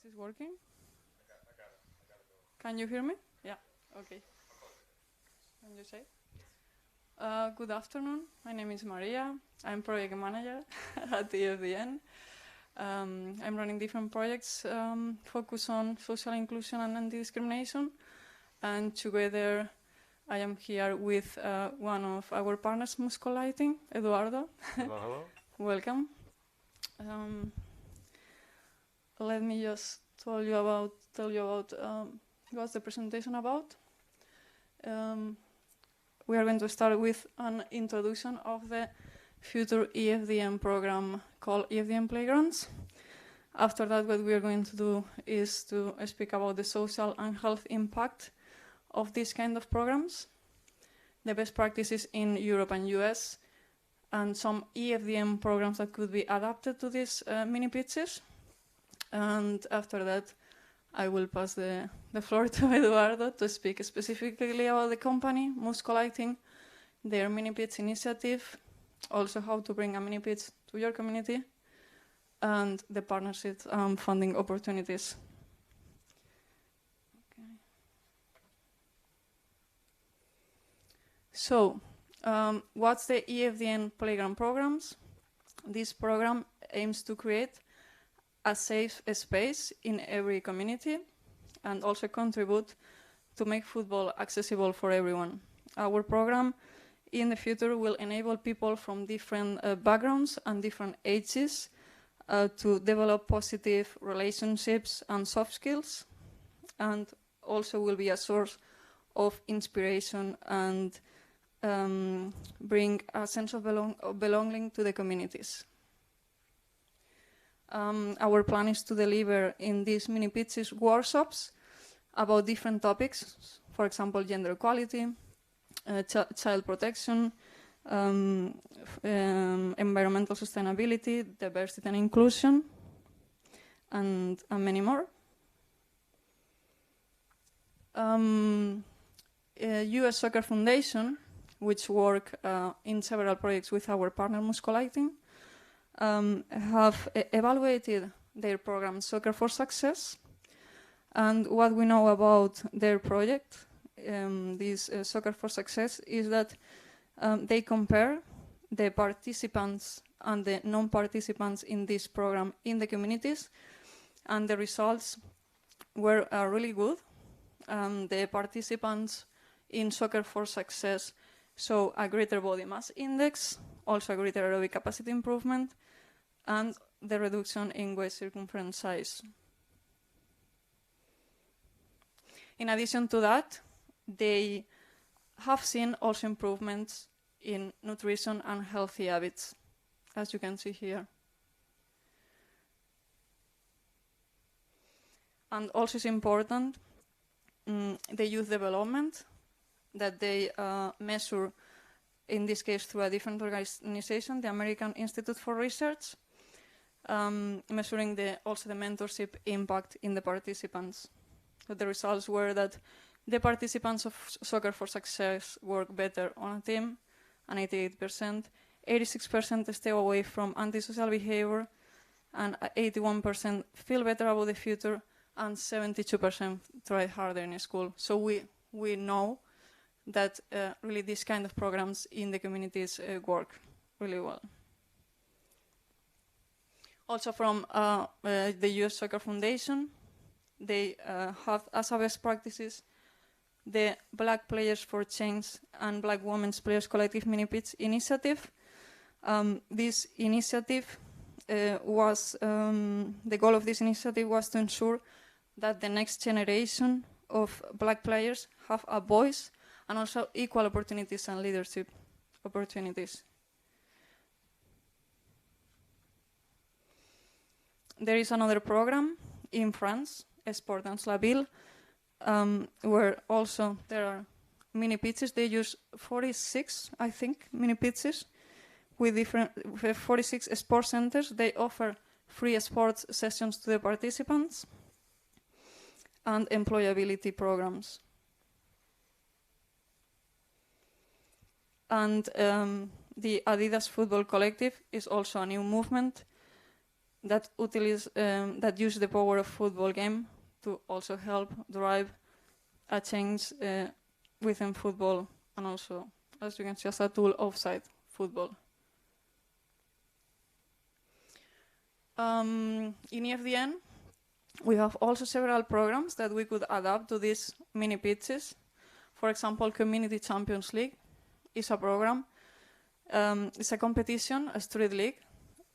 This is working? Can you hear me? Yeah, okay. Can you say? Good afternoon. My name is Maria. I'm project manager at the EFDN. I'm running different projects focused on social inclusion and anti-discrimination. And together I am here with one of our partners, Musco Lighting, Eduardo. Hello, hello. Welcome. Let me just tell you about what's the presentation about. We are going to start with an introduction of the future EFDN program called EFDN Playgrounds. After that, what we are going to do is to speak about the social and health impact of these kind of programs, the best practices in Europe and US, and some EFDN programs that could be adapted to these mini pitches. And after that, I will pass the floor to Eduardo to speak specifically about the company, Musco Lighting, their mini pitch initiative, also how to bring a mini pitch to your community, and the partnerships and funding opportunities. Okay. So, what's the EFDN Playground programs? This program aims to create a safe space in every community and also contribute to make football accessible for everyone. Our program in the future will enable people from different backgrounds and different ages to develop positive relationships and soft skills, and also will be a source of inspiration and bring a sense of belonging to the communities. Our plan is to deliver in these mini pitches workshops about different topics, for example, gender equality, child protection, environmental sustainability, diversity and inclusion, and many more. US Soccer Foundation, which work in several projects with our partner Musco Lighting, have evaluated their program Soccer for Success, and what we know about their project, this Soccer for Success, is that they compare the participants and the non-participants in this program in the communities, and the results were really good. The participants in Soccer for Success show a greater body mass index, also a greater aerobic capacity improvement, and the reduction in waist circumference size. In addition to that, they have seen also improvements in nutrition and healthy habits, as you can see here. And also it's important, the youth development that they measure, in this case through a different organization, the American Institute for Research, measuring also the mentorship impact in the participants. So the results were that the participants of Soccer for Success work better on a team, and 88%, 86% stay away from antisocial behavior, and 81% feel better about the future, and 72% try harder in school. So we know that really these kind of programs in the communities work really well. Also from the US Soccer Foundation, they have as a best practices the Black Players for Change and Black Women's Players Collective Mini Pitch initiative. This initiative was, the goal of this initiative was to ensure that the next generation of Black players have a voice and also equal opportunities and leadership opportunities. There is another program in France, Sport dans la Ville, where also there are mini pitches. They use 46, I think, mini pitches with 46 sports centers. They offer free sports sessions to the participants and employability programs. And the Adidas Football Collective is also a new movement that use the power of football game to also help drive a change within football, and also, as you can see, as a tool outside football. In EFDN, we have also several programs that we could adapt to these mini pitches. For example, Community Champions League is a program. It's a competition, a street league,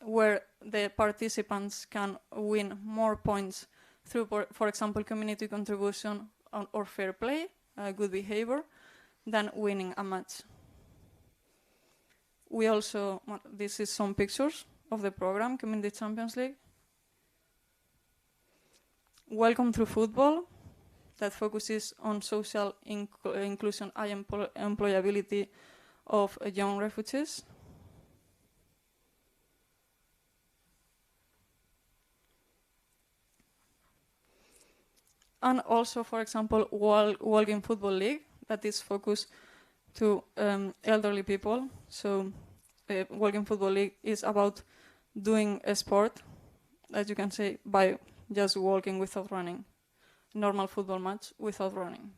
where the participants can win more points through, for example, community contribution or fair play, good behavior, than winning a match. We also, this is some pictures of the program, Community Champions League. Welcome Through Football, that focuses on social inclusion and employability of young refugees. And also, for example, Walking Football League, that is focused to elderly people. So Walking Football League is about doing a sport, as you can say, by just walking without running. Normal football match without running.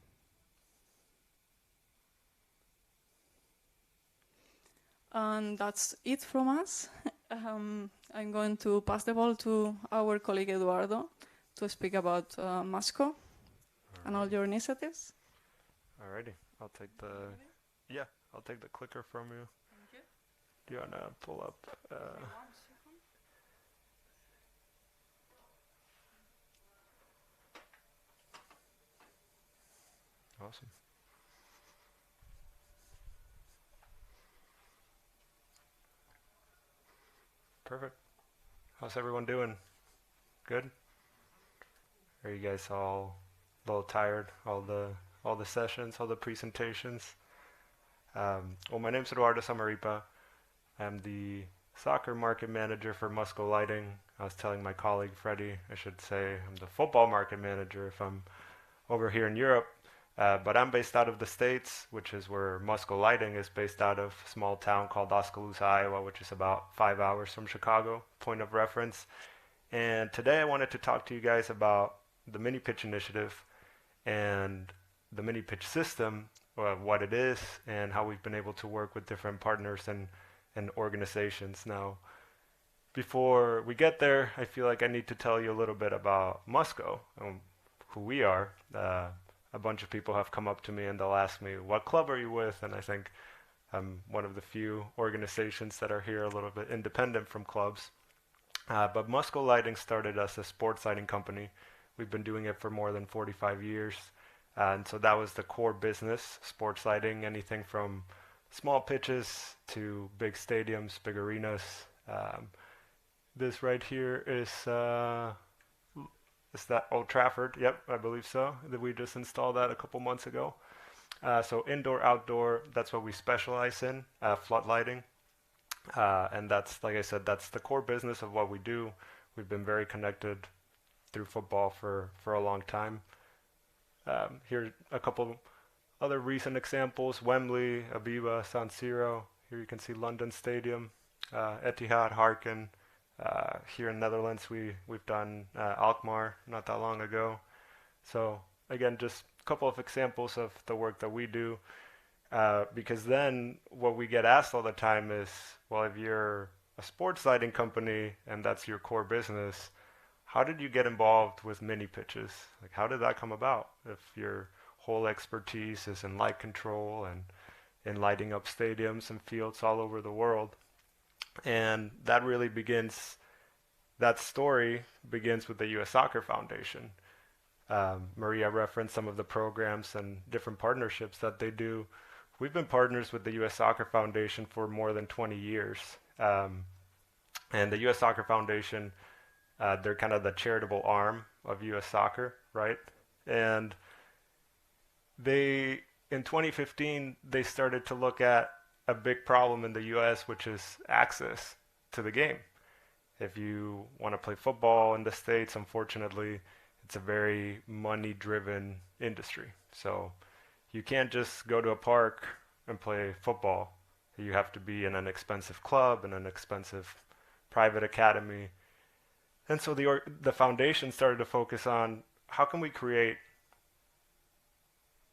And that's it from us. I'm going to pass the ball to our colleague Eduardo to speak about Musco and all your initiatives. Alrighty, I'll take the clicker from you. Thank you. Do you wanna pull up? Awesome. Perfect. How's everyone doing? Good? Are you guys all a little tired? All the sessions, all the presentations? Well, my name's Eduardo Samaripa. I'm the soccer market manager for Musco Lighting. I was telling my colleague Freddie, I should say I'm the football market manager if I'm over here in Europe. But I'm based out of the States, which is where Musco Lighting is based out of, a small town called Oskaloosa, Iowa, which is about 5 hours from Chicago, point of reference. And today I wanted to talk to you guys about the mini pitch initiative and the mini pitch system, what it is, and how we've been able to work with different partners and organizations. Now, before we get there, I feel like I need to tell you a little bit about Musco, who we are. A bunch of people have come up to me and they'll ask me, what club are you with? And I think I'm one of the few organizations that are here a little bit independent from clubs. But Musco Lighting started as a sports lighting company. We've been doing it for more than 45 years. And so that was the core business, sports lighting, anything from small pitches to big stadiums, big arenas. This right here is that Old Trafford? Yep, I believe so. We just installed that a couple months ago. So indoor, outdoor, that's what we specialize in, flood lighting. And that's, like I said, that's the core business of what we do. We've been very connected through football for a long time. Here's a couple other recent examples: Wembley, Abiba, San Siro. Here you can see London Stadium, Etihad, Harken. Here in Netherlands, we've done Alkmaar not that long ago. So again, just a couple of examples of the work that we do. Because then what we get asked all the time is, well, if you're a sports lighting company and that's your core business, how did you get involved with mini pitches? Like, how did that come about? If your whole expertise is in light control and in lighting up stadiums and fields all over the world. And that really begins, that story begins with the U.S. Soccer Foundation. Maria referenced some of the programs and different partnerships that they do. We've been partners with the U.S. Soccer Foundation for more than 20 years. And the U.S. Soccer Foundation, they're kind of the charitable arm of U.S. Soccer, right? And they, in 2015, they started to look at a big problem in the U.S., which is access to the game. If you want to play football in the States, unfortunately, it's a very money-driven industry. So you can't just go to a park and play football. You have to be in an expensive club, in an expensive private academy. And so the foundation started to focus on how can we create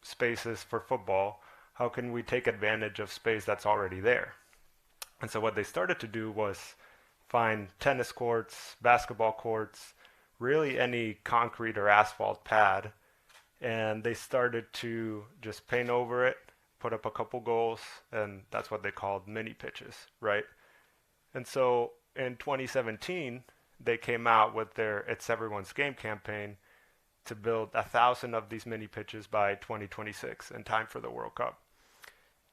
spaces for football? How can we take advantage of space that's already there? And so what they started to do was find tennis courts, basketball courts, really any concrete or asphalt pad, and they started to just paint over it, put up a couple goals, and that's what they called mini pitches, right? And so in 2017, they came out with their It's Everyone's Game campaign to build 1,000 of these mini pitches by 2026 in time for the World Cup.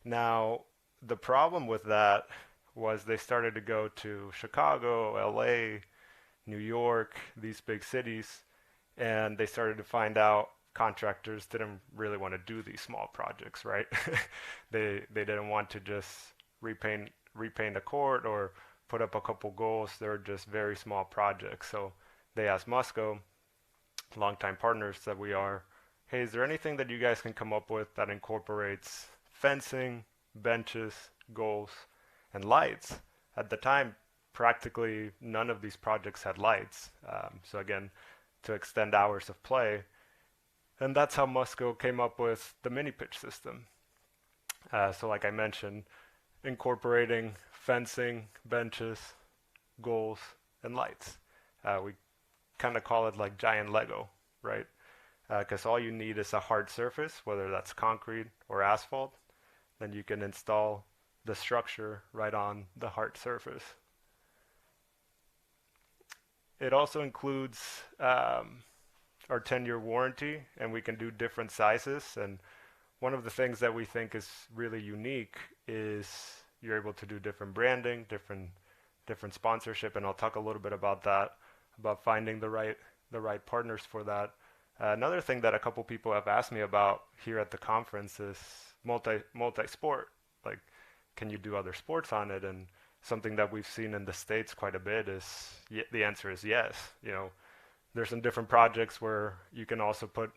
Now, the problem with that was they started to go to Chicago, LA, New York, these big cities, and they started to find out contractors didn't really want to do these small projects, right? They didn't want to just repaint a court or put up a couple goals. They were just very small projects. So they asked Musco, longtime partners that we are, hey, is there anything that you guys can come up with that incorporates fencing, benches, goals, and lights? At the time, practically none of these projects had lights. So again, to extend hours of play. And that's how Musco came up with the mini pitch system. So like I mentioned, incorporating fencing, benches, goals, and lights. We kind of call it like giant Lego, right? Because all you need is a hard surface, whether that's concrete or asphalt, then you can install the structure right on the hard surface. It also includes our 10-year warranty, and we can do different sizes. And one of the things that we think is really unique is you're able to do different branding, different sponsorship, and I'll talk a little bit about that, about finding the right partners for that. Another thing that a couple people have asked me about here at the conference is multi-sport. Like, can you do other sports on it? And something that we've seen in the States quite a bit is the answer is yes. You know, there's some different projects where you can also put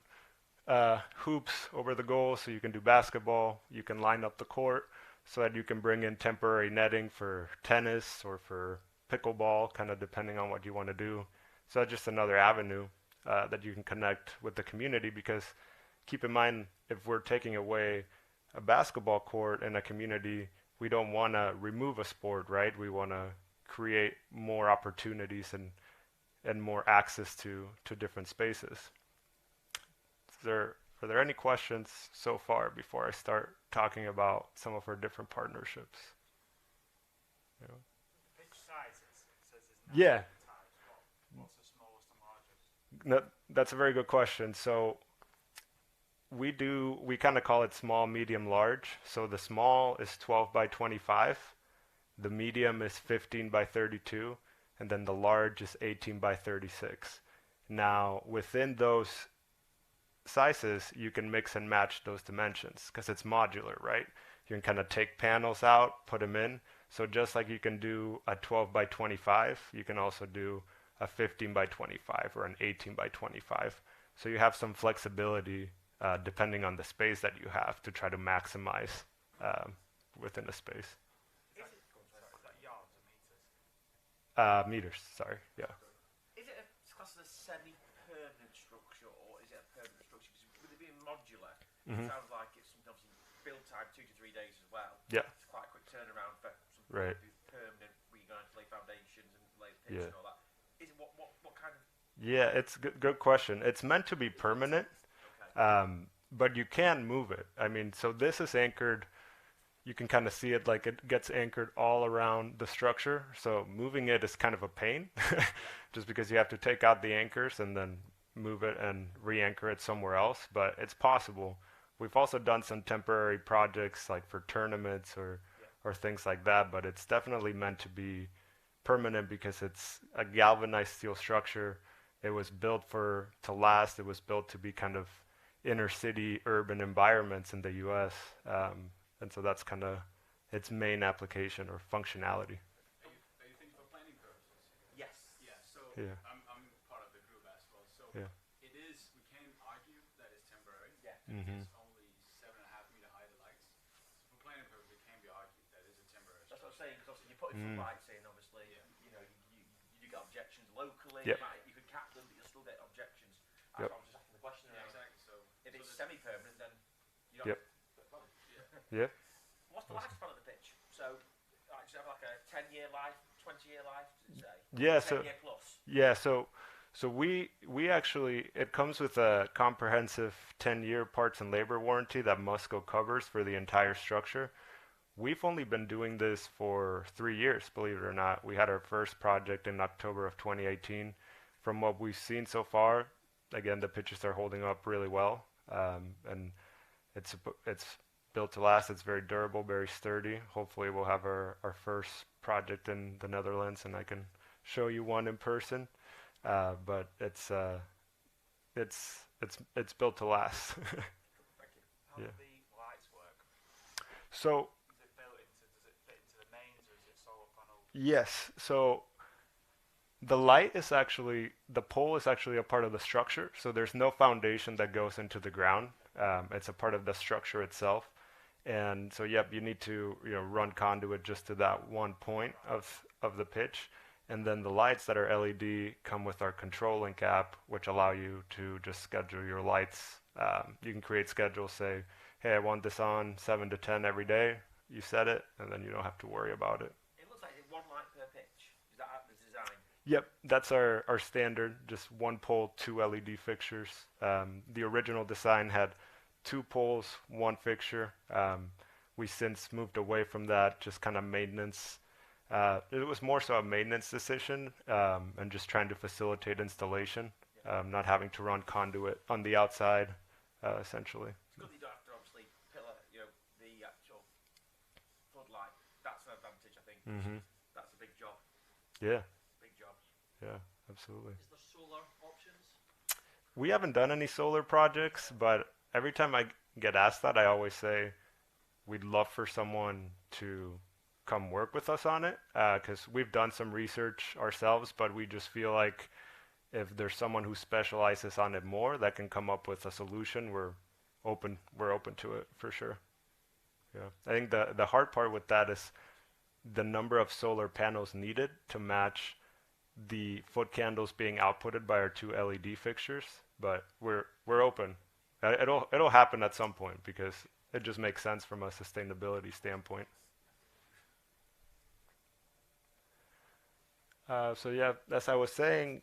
hoops over the goal, so you can do basketball. You can line up the court so that you can bring in temporary netting for tennis or for pickleball, kind of depending on what you want to do. So that's just another avenue that you can connect with the community, because keep in mind, if we're taking away a basketball court in a community, we don't want to remove a sport, right? We want to create more opportunities and more access to different spaces. Are there any questions so far before I start talking about some of our different partnerships? You know? Pitch sizes, it says there's Yeah. types. What's the smallest and largest? That's a very good question. So we kind of call it small, medium, large. So the small is 12 by 25, the medium is 15 by 32, and then the large is 18 by 36. Now, within those sizes, you can mix and match those dimensions because it's modular, right? You can kind of take panels out, put them in. So just like you can do a 12 by 25, you can also do a 15 by 25 or an 18 by 25. So you have some flexibility depending on the space that you have to try to maximize within the space. Is that yards or meters? Meters, sorry, yeah. Is it a class of a semi-permanent structure, or is it a permanent structure? Because with it being modular, it sounds like it's obviously build time 2 to 3 days as well. Yeah. It's quite a quick turnaround for something Right. to do permanent, where you're going to lay foundations and lay the pitch Yeah. and all that. Is it what kind of? Yeah, it's a good question. It's meant to be permanent, but you can move it. I mean, so this is anchored. You can kind of see it like it gets anchored all around the structure. So moving it is kind of a pain just because you have to take out the anchors and then move it and re-anchor it somewhere else, but it's possible. We've also done some temporary projects like for tournaments or things like that, but it's definitely meant to be permanent because it's a galvanized steel structure. It was built to last. It was built to be kind of inner city urban environments in the US. And so that's kind of its main application or functionality. Are you thinking for planning purposes? Yes. Yeah, so Yeah. I'm part of the group as well. So Yeah. it is, we can argue that it's temporary. Yeah. Mhm. It's only 7.5 meter high, the lights. So for planning purposes, it can be argued that it's a temporary That's what I'm structure. saying. Because obviously you put in some lights in. Obviously, you know, you get objections locally. Yep. You could cap them, but you'll still get objections. Yep. That's why I was just asking the question. Yeah, exactly. So If it's semi-permanent, then you Yep. don't. Yeah. What's the lifespan of the pitch? So, like, does it have like a 10-year life, 20-year life? Does it say? Yeah. 10-year plus. Yeah. So we actually, it comes with a comprehensive 10-year parts and labor warranty that Musco covers for the entire structure. We've only been doing this for 3 years, believe it or not. We had our first project in October of 2018. From what we've seen so far, again, the pitches are holding up really well, and it's built to last. It's very durable, very sturdy. Hopefully, we'll have our first project in the Netherlands, and I can show you one in person. But it's built to last. Thank you. how Yeah. do the lights work? So Does it fit into the mains, or is it solar panel? yes, so the light is actually, the pole is actually a part of the structure. So there's no foundation that goes into the ground. It's a part of the structure itself. And so, yep, you need to run conduit just to that one point of the pitch. And then the lights that are LED come with our control link app, which allow you to just schedule your lights. You can create schedules, say, hey, I want this on 7 to 10 every day. You set it, and then you don't have to worry about it. It looks like it's one light per pitch. Is that the design? Yep, that's our standard, just one pole, 2 LED fixtures. The original design had 2 poles, 1 fixture. We since moved away from that, just kind of maintenance. It was more so a maintenance decision, and just trying to facilitate installation, not having to run conduit on the outside, essentially. It's good that you don't have to obviously pillar, the actual floodlight. That's an advantage, I think. Mm-hmm. That's a big job. Yeah, Big job. yeah, absolutely. Is there solar options? We haven't done any solar projects, but every time I get asked that, I always say we'd love for someone to come work with us on it, because we've done some research ourselves, but we just feel like if there's someone who specializes on it more that can come up with a solution, we're open to it for sure. Yeah, I think the hard part with that is the number of solar panels needed to match the foot candles being outputted by our 2 LED fixtures, but we're open. It'll happen at some point because it just makes sense from a sustainability standpoint. So yeah, as I was saying,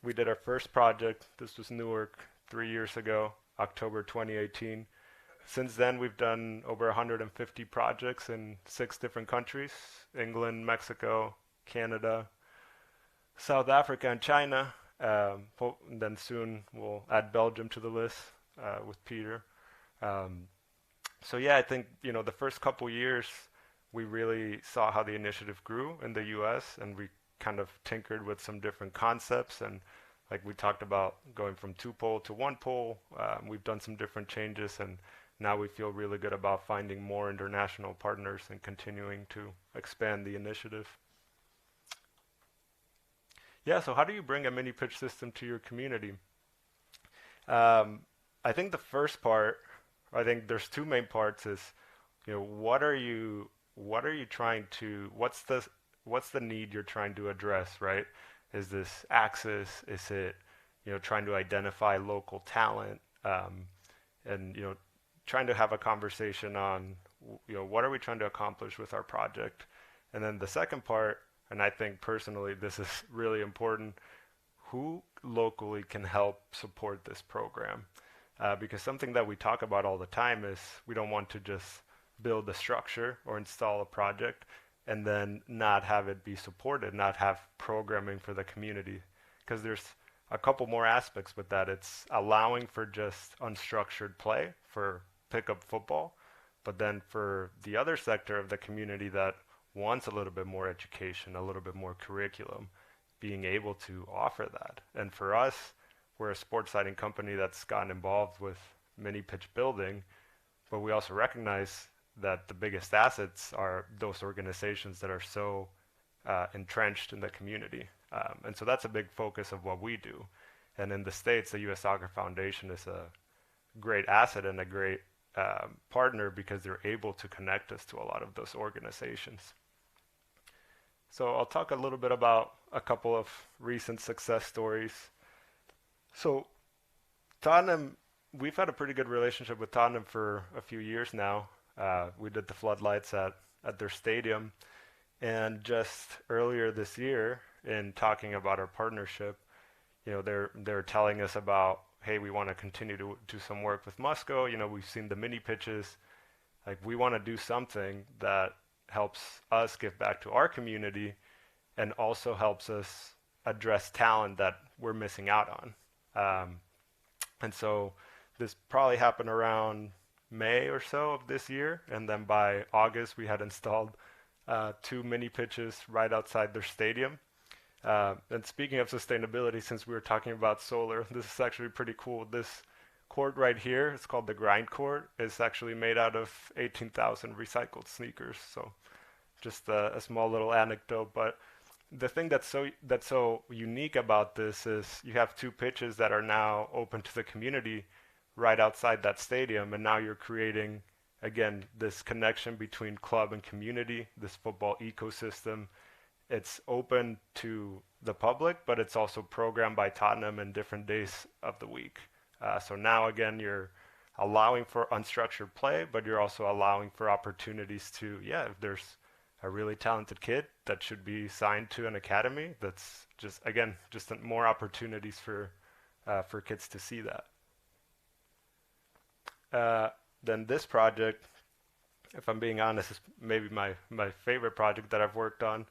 we did our first project. This was Newark 3 years ago, October 2018. Since then, we've done over 150 projects in 6 different countries: England, Mexico, Canada, South Africa, and China. And then soon we'll add Belgium to the list with Peter. So yeah, I think the first couple years we really saw how the initiative grew in the U.S. and we kind of tinkered with some different concepts, and like we talked about going from 2 pole to 1 pole. We've done some different changes, and now we feel really good about finding more international partners and continuing to expand the initiative. Yeah, so how do you bring a mini pitch system to your community? I think the first part, I think there's 2 main parts, is what are you trying to, what's the need you're trying to address, right? Is this access? Is it trying to identify local talent, and trying to have a conversation on what are we trying to accomplish with our project? And then the second part, and I think personally this is really important, who locally can help support this program? Because something that we talk about all the time is we don't want to just build a structure or install a project and then not have it be supported, not have programming for the community. Because there's a couple more aspects with that. It's allowing for just unstructured play for pickup football, but then for the other sector of the community that wants a little bit more education, a little bit more curriculum, being able to offer that. And for us, we're a sports lighting company that's gotten involved with mini pitch building, but we also recognize that the biggest assets are those organizations that are so entrenched in the community. And so that's a big focus of what we do. And in the States, the U.S. Soccer Foundation is a great asset and a great partner because they're able to connect us to a lot of those organizations. So I'll talk a little bit about a couple of recent success stories. So Tottenham, we've had a pretty good relationship with Tottenham for a few years now. We did the floodlights at their stadium, and just earlier this year, in talking about our partnership, they're telling us about, hey, we want to continue to do some work with Musco. We've seen the mini pitches. Like, we want to do something that helps us give back to our community and also helps us address talent that we're missing out on. And so this probably happened around May or so of this year, and then by August we had installed 2 mini pitches right outside their stadium. And speaking of sustainability, since we were talking about solar, this is actually pretty cool. This court right here, it's called the grind court. It's actually made out of 18,000 recycled sneakers. So just a small little anecdote. But the thing that's so unique about this is you have 2 pitches that are now open to the community right outside that stadium, and now you're creating, again, this connection between club and community, this football ecosystem. It's open to the public, but it's also programmed by Tottenham in different days of the week. So now, again, you're allowing for unstructured play, but you're also allowing for opportunities to, if there's a really talented kid that should be signed to an academy, that's just more opportunities for kids to see that. Then this project, if I'm being honest, is maybe my favorite project that I've worked on.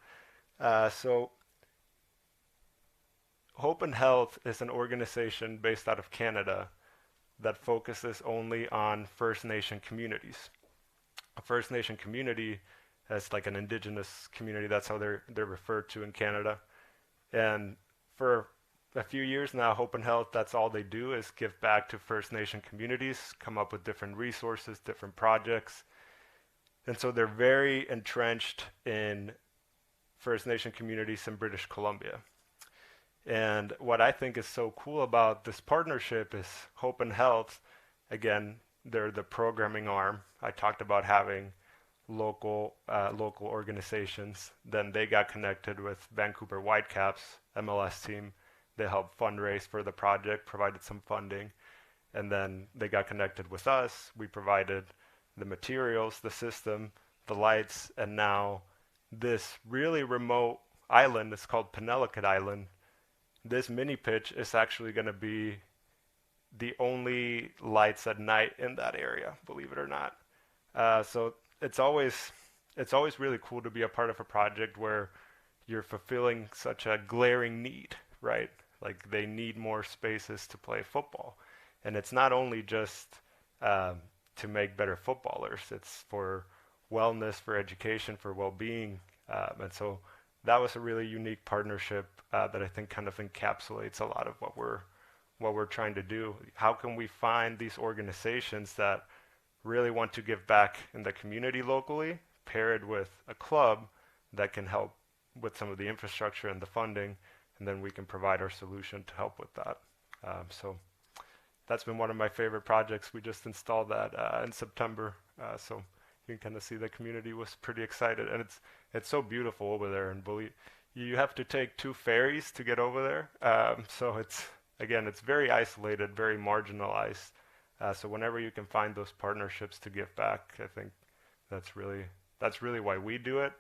So Hope and Health is an organization based out of Canada that focuses only on First Nation communities. A First Nation community is like an indigenous community. That's how they're referred to in Canada. And for a few years now, Hope and Health, that's all they do is give back to First Nation communities, come up with different resources, different projects. And so they're very entrenched in First Nation communities in British Columbia. And what I think is so cool about this partnership is Hope and Health, again, they're the programming arm. I talked about having local organizations. Then they got connected with Vancouver Whitecaps, MLS team. They helped fundraise for the project, provided some funding. And then they got connected with us. We provided the materials, the system, the lights, and now this really remote island, it's called Penellicut Island. This mini pitch is actually going to be the only lights at night in that area, believe it or not. So it's always really cool to be a part of a project where you're fulfilling such a glaring need, right? Like, they need more spaces to play football. And it's not only just to make better footballers, it's for wellness, for education, for well-being. And so that was a really unique partnership that I think kind of encapsulates a lot of what we're trying to do. How can we find these organizations that really want to give back in the community locally, paired with a club that can help with some of the infrastructure and the funding, and then we can provide our solution to help with that. So that's been one of my favorite projects. We just installed that in September, so you can kind of see the community was pretty excited, and it's so beautiful over there. And believe you have to take 2 ferries to get over there. So it's very isolated, very marginalized. So whenever you can find those partnerships to give back, I think that's really why we do it.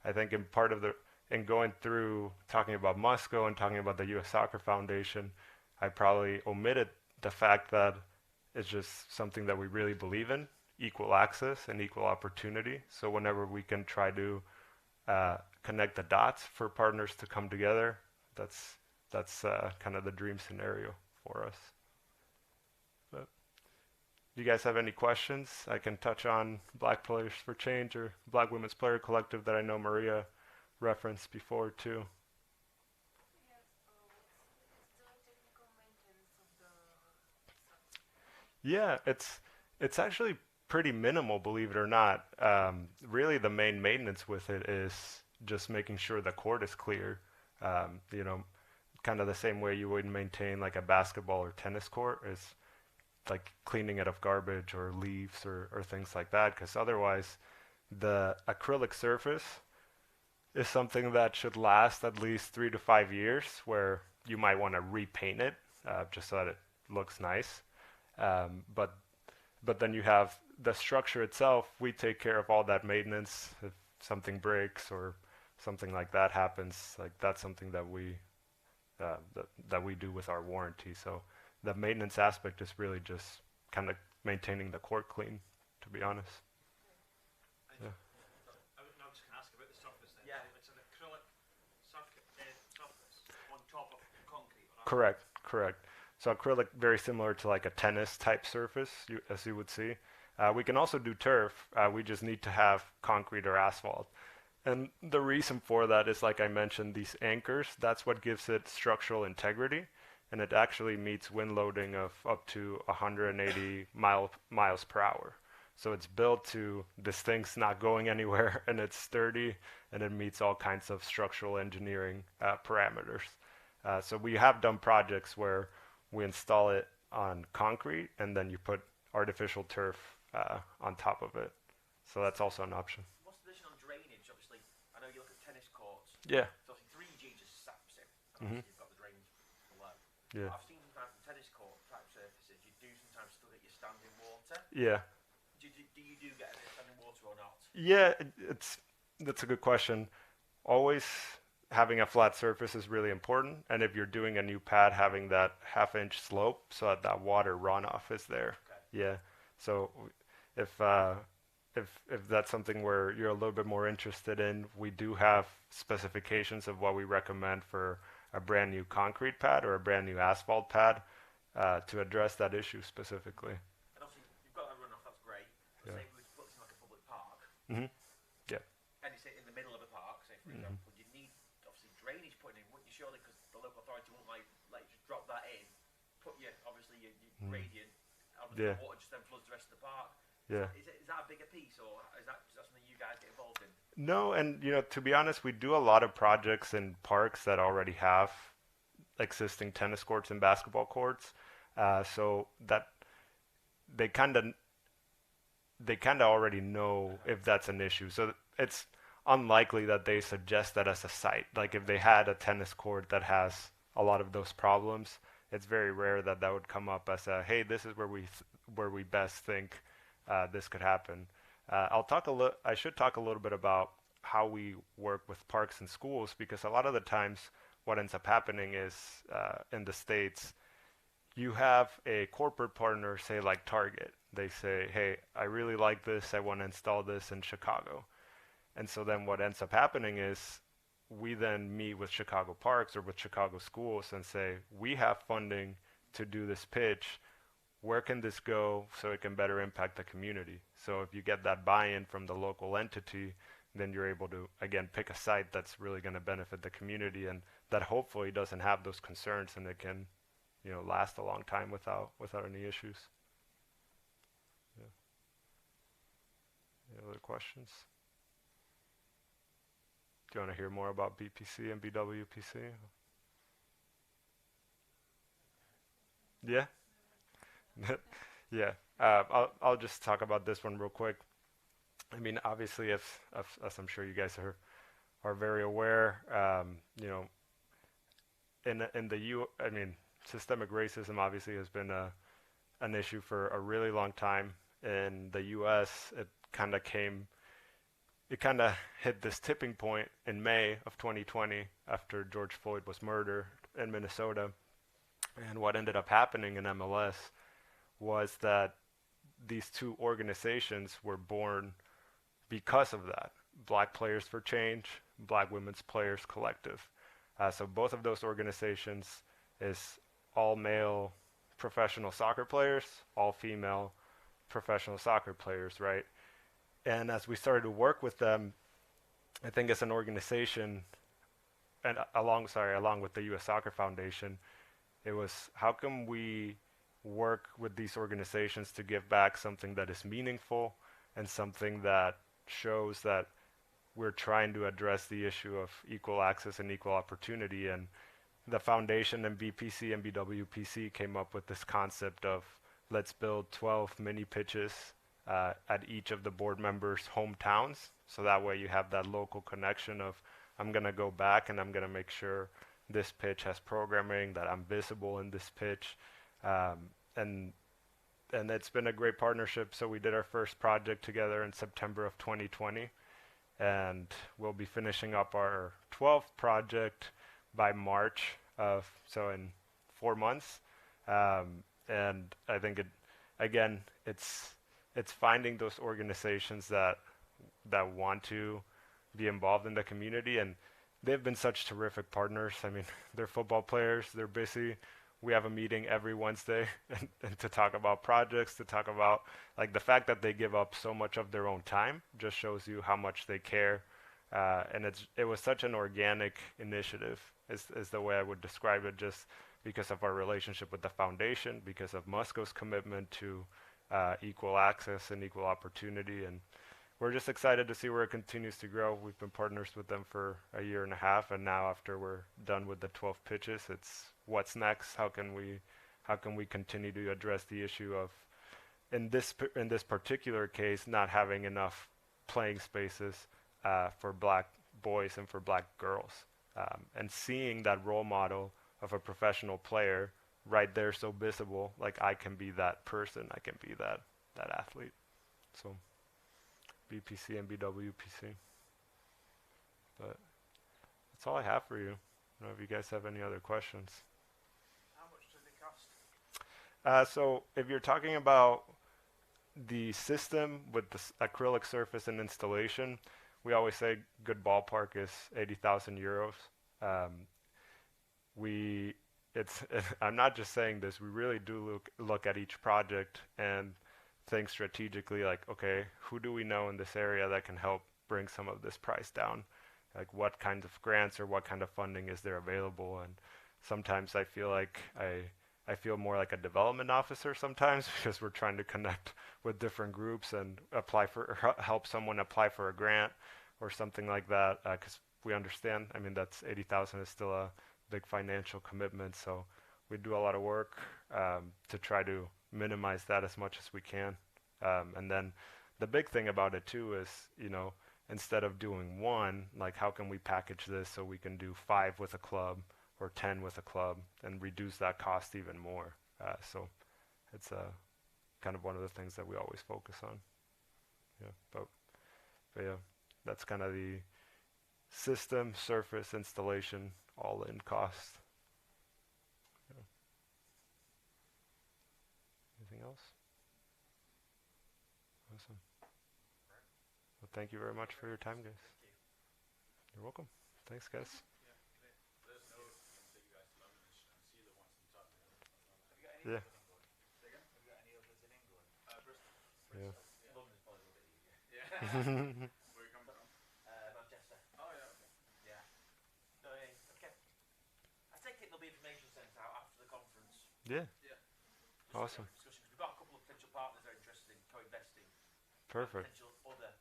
I think in going through talking about Musco and talking about the U.S. Soccer Foundation, I probably omitted the fact that it's just something that we really believe in, equal access and equal opportunity. So whenever we can try to connect the dots for partners to come together, that's kind of the dream scenario for us. But do you guys have any questions? I can touch on Black Players for Change or Black Women's Player Collective that I know Maria referenced before too. Yeah, it's actually pretty minimal, believe it or not. Really, the main maintenance with it is just making sure the court is clear. Kind of the same way you would maintain like a basketball or tennis court, is like cleaning it of garbage or leaves or things like that. Because otherwise, the acrylic surface is something that should last at least 3 to 5 years, where you might want to repaint it just so that it looks nice. But then you have the structure itself. We take care of all that maintenance. If something breaks or something like that happens, like that's something that we do with our warranty. So the maintenance aspect is really just kind of maintaining the court clean, to be honest. Yeah. I was going to ask about the surface then. Yeah. So it's an acrylic surface on top of concrete. Correct. So acrylic, very similar to like a tennis type surface, as you would see. We can also do turf. We just need to have concrete or asphalt. And the reason for that is, like I mentioned, these anchors, that's what gives it structural integrity. And it actually meets wind loading of up to 180 miles per hour. So it's built to, this thing's not going anywhere, and it's sturdy, and it meets all kinds of structural engineering parameters. So we have done projects where we install it on concrete, and then you put artificial turf on top of it. So that's also an option. What's the position on drainage? Obviously, I know you look at tennis courts. Yeah. So obviously 3G just saps it. And obviously you've got the drains below. Yeah. I've seen sometimes in tennis court type surfaces, you do sometimes still get your standing water. Yeah. Do you do get any standing water or not? Yeah, that's a good question. Always having a flat surface is really important, and if you're doing a new pad, having that half-inch slope so that water runoff is there. Okay. Yeah. So if that's something where you're a little bit more interested in, we do have specifications of what we recommend for a brand new concrete pad or a brand new asphalt pad to address that issue specifically. And obviously you've got that runoff, that's great. But Yeah. say we put this in like a public park, Yeah. and it's in the middle of a park, say for example, you need obviously drainage putting in, wouldn't you surely, because the local authority won't like just drop that in, put your gradient, obviously Yeah. the water just then floods the rest of the park. Yeah. Is that a bigger piece, or is that something you guys get involved in? No, and to be honest, we do a lot of projects in parks that already have existing tennis courts and basketball courts, so that they kind of already know if that's an issue. So it's unlikely that they suggest that as a site. Like if they had a tennis court that has a lot of those problems, it's very rare that would come up as a, hey, this is where we best think this could happen. I should talk a little bit about how we work with parks and schools, because a lot of the times what ends up happening is in the States, you have a corporate partner, say like Target. They say, hey, I really like this. I want to install this in Chicago. And so then what ends up happening is we then meet with Chicago Parks or with Chicago schools and say, we have funding to do this pitch. Where can this go so it can better impact the community? So if you get that buy-in from the local entity, then you're able to, again, pick a site that's really going to benefit the community and that hopefully doesn't have those concerns, and it can, last a long time without any issues. Yeah. Any other questions? Do you want to hear more about BPC and BWPC? Yeah. Yeah. I'll just talk about this one real quick. I mean, obviously, as I'm sure you guys are very aware, systemic racism obviously has been an issue for a really long time in the U.S. It kind of hit this tipping point in May of 2020 after George Floyd was murdered in Minnesota. And what ended up happening in MLS was that these two organizations were born because of that. Black Players for Change, Black Women's Players Collective. So both of those organizations is all male professional soccer players, all female professional soccer players, right? And as we started to work with them, I think as an organization, and along with the U.S. Soccer Foundation, it was, how can we work with these organizations to give back something that is meaningful and something that shows that we're trying to address the issue of equal access and equal opportunity. And the foundation and BPC and BWPC came up with this concept of, let's build 12 mini pitches at each of the board members' hometowns. So that way you have that local connection of, I'm going to go back and I'm going to make sure this pitch has programming, that I'm visible in this pitch. And it's been a great partnership. So we did our first project together in September of 2020, and we'll be finishing up our 12th project by March so in 4 months. And I think it's finding those organizations that want to be involved in the community, and they've been such terrific partners. I mean, they're football players, they're busy. We have a meeting every Wednesday and to talk about projects, to talk about, like, the fact that they give up so much of their own time just shows you how much they care. And it was such an organic initiative is the way I would describe it, just because of our relationship with the foundation, because of Musco's commitment to equal access and equal opportunity. And we're just excited to see where it continues to grow. We've been partners with them for a year and a half, and now after we're done with the 12 pitches, it's what's next? How can we continue to address the issue of, in this particular case, not having enough playing spaces for black boys and for black girls, and seeing that role model of a professional player right there so visible, like, I can be that person, I can be that athlete. So BPC and BWPC. But that's all I have for you. I don't know if you guys have any other questions. How much does it cost? So if you're talking about the system with the acrylic surface and installation, we always say good ballpark is 80,000 euros. I'm not just saying this, we really do look at each project and think strategically, like, okay, who do we know in this area that can help bring some of this price down? Like, what kinds of grants or what kind of funding is there available? And sometimes I feel like I feel more like a development officer sometimes, because we're trying to connect with different groups and help someone apply for a grant or something like that, because we understand, I mean, that's 80,000 is still a big financial commitment. So we do a lot of work to try to minimize that as much as we can. And then the big thing about it too is, instead of doing one, like, how can we package this so we can do 5 with a club or 10 with a club and reduce that cost even more? So it's kind of one of the things that we always focus on. Yeah, but yeah, that's kind of the system, surface, installation, all in cost. Yeah. Anything else? Awesome. Well, thank you very much for your time, guys. You're welcome. Thanks, guys. Yeah. Yeah. London's probably a little bit easier. Yeah. Where you coming from? Manchester. Oh yeah, okay. Yeah. No, okay. I take it there'll be information sent out after the conference. Yeah. Yeah. Awesome. Discussion, 'cause we've got a couple of potential partners that are interested in co-investing. Perfect. Potential other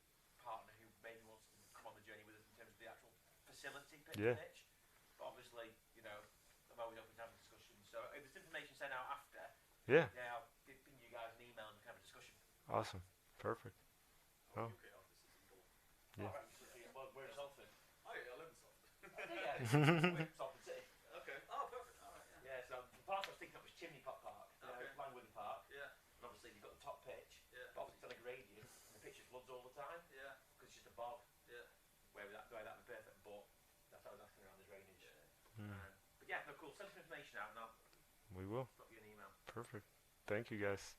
partner who maybe wants to come on the journey with us in terms of the actual facility pitch. Yeah. But obviously, I'm always open to having discussions. So if there's information sent out after, Yeah. I'll ping you guys an email and we can have a discussion. Awesome. Perfect. Oh. UK office is in Bolton. Yeah. Alright, well, we're in Salford. Oh yeah, I live in Salford. Yeah, we're in Salford City. Okay. Oh, perfect. Alright, yeah. Yeah, so the park I was thinking of was Chimney Pot Park, Okay. Langworthy Park. Yeah. And obviously you've got the top pitch, Yeah. but obviously it's on a gradient and the pitch floods all the time Yeah. because it's just a bog. Yeah. Where that'd be perfect, but that's what I was asking around the drainage. Mm. But yeah, no, cool. Send some information out and I'll We will. drop you an email. Perfect. Thank you, guys.